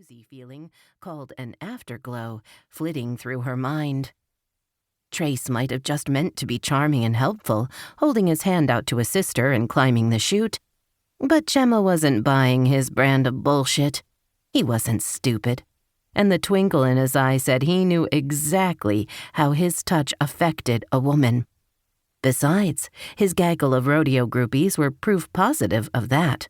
woozy feeling called an afterglow flitting through her mind. Trace might have just meant to be charming and helpful, holding his hand out to assist her in climbing the chute. But Gemma wasn't buying his brand of bullshit. He wasn't stupid. And the twinkle in his eye said he knew exactly how his touch affected a woman. Besides, his gaggle of rodeo groupies were proof positive of that.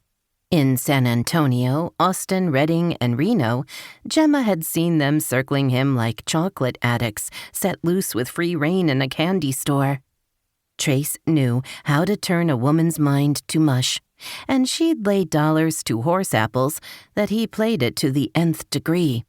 In San Antonio, Austin, Redding, and Reno, Gemma had seen them circling him like chocolate addicts set loose with free rein in a candy store. Trace knew how to turn a woman's mind to mush, and she'd lay dollars to horse apples that he played it to the nth degree.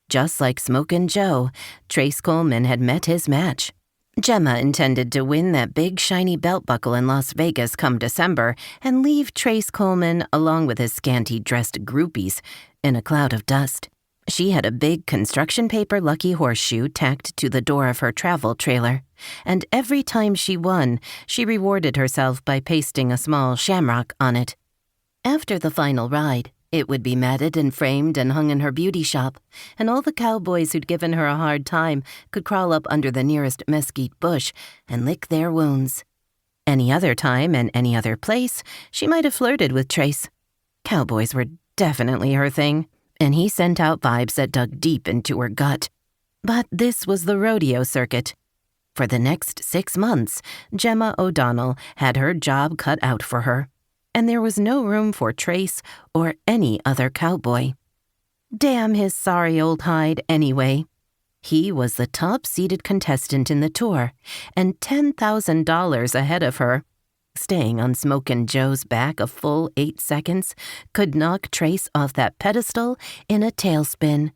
Just like Smokin' Joe, Trace Coleman had met his match. Gemma intended to win that big shiny belt buckle in Las Vegas come December and leave Trace Coleman, along with his scanty-dressed groupies, in a cloud of dust. She had a big construction paper lucky horseshoe tacked to the door of her travel trailer, and every time she won, she rewarded herself by pasting a small shamrock on it. After the final ride, it would be matted and framed and hung in her beauty shop, and all the cowboys who'd given her a hard time could crawl up under the nearest mesquite bush and lick their wounds. Any other time and any other place, she might have flirted with Trace. Cowboys were definitely her thing, and he sent out vibes that dug deep into her gut. But this was the rodeo circuit. For the next 6 months, Gemma O'Donnell had her job cut out for her, and there was no room for Trace or any other cowboy. Damn his sorry old hide anyway. He was the top-seeded contestant in the tour, and $10,000 ahead of her. Staying on Smokin' Joe's back a full 8 seconds could knock Trace off that pedestal in a tailspin.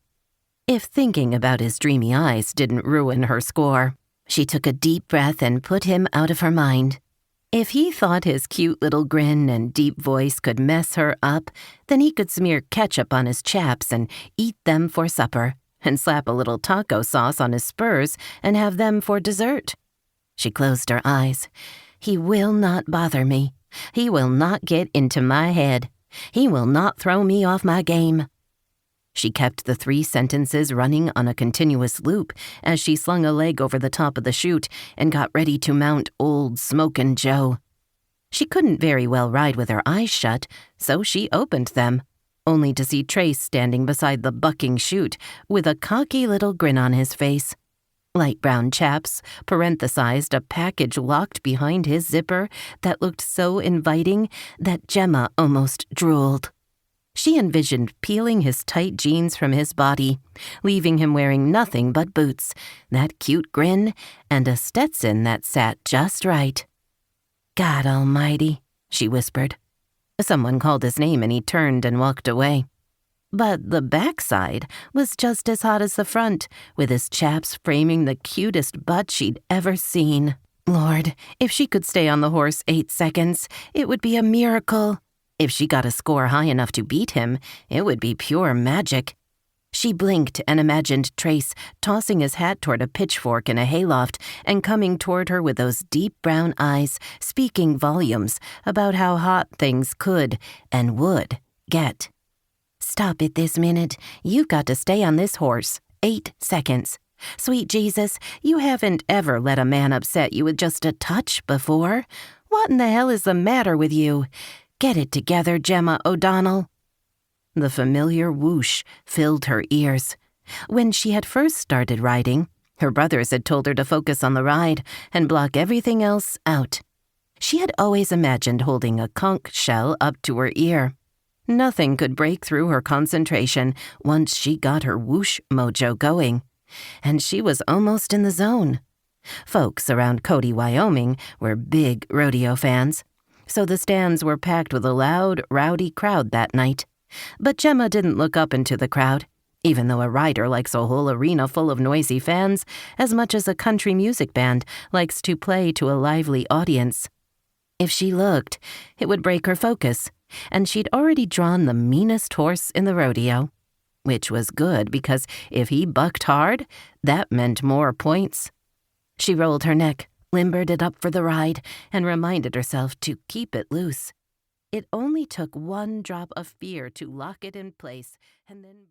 If thinking about his dreamy eyes didn't ruin her score, she took a deep breath and put him out of her mind. If he thought his cute little grin and deep voice could mess her up, then he could smear ketchup on his chaps and eat them for supper, and slap a little taco sauce on his spurs and have them for dessert. She closed her eyes. He will not bother me. He will not get into my head. He will not throw me off my game. She kept the 3 sentences running on a continuous loop as she slung a leg over the top of the chute and got ready to mount old Smokin' Joe. She couldn't very well ride with her eyes shut, so she opened them, only to see Trace standing beside the bucking chute with a cocky little grin on his face. Light brown chaps parenthesized a package locked behind his zipper that looked so inviting that Gemma almost drooled. She envisioned peeling his tight jeans from his body, leaving him wearing nothing but boots, that cute grin, and a Stetson that sat just right. "God almighty," she whispered. Someone called his name and he turned and walked away. But the backside was just as hot as the front, with his chaps framing the cutest butt she'd ever seen. Lord, if she could stay on the horse 8 seconds, it would be a miracle. If she got a score high enough to beat him, it would be pure magic. She blinked and imagined Trace tossing his hat toward a pitchfork in a hayloft and coming toward her with those deep brown eyes, speaking volumes about how hot things could and would get. "Stop it this minute. You've got to stay on this horse. 8 seconds. Sweet Jesus, you haven't ever let a man upset you with just a touch before. What in the hell is the matter with you? Get it together, Gemma O'Donnell." The familiar whoosh filled her ears. When she had first started riding, her brothers had told her to focus on the ride and block everything else out. She had always imagined holding a conch shell up to her ear. Nothing could break through her concentration once she got her whoosh mojo going, and she was almost in the zone. Folks around Cody, Wyoming were big rodeo fans, so the stands were packed with a loud, rowdy crowd that night. But Gemma didn't look up into the crowd, even though a rider likes a whole arena full of noisy fans as much as a country music band likes to play to a lively audience. If she looked, it would break her focus, and she'd already drawn the meanest horse in the rodeo, which was good because if he bucked hard, that meant more points. She rolled her neck, limbered it up for the ride, and reminded herself to keep it loose. It only took one drop of fear to lock it in place, and then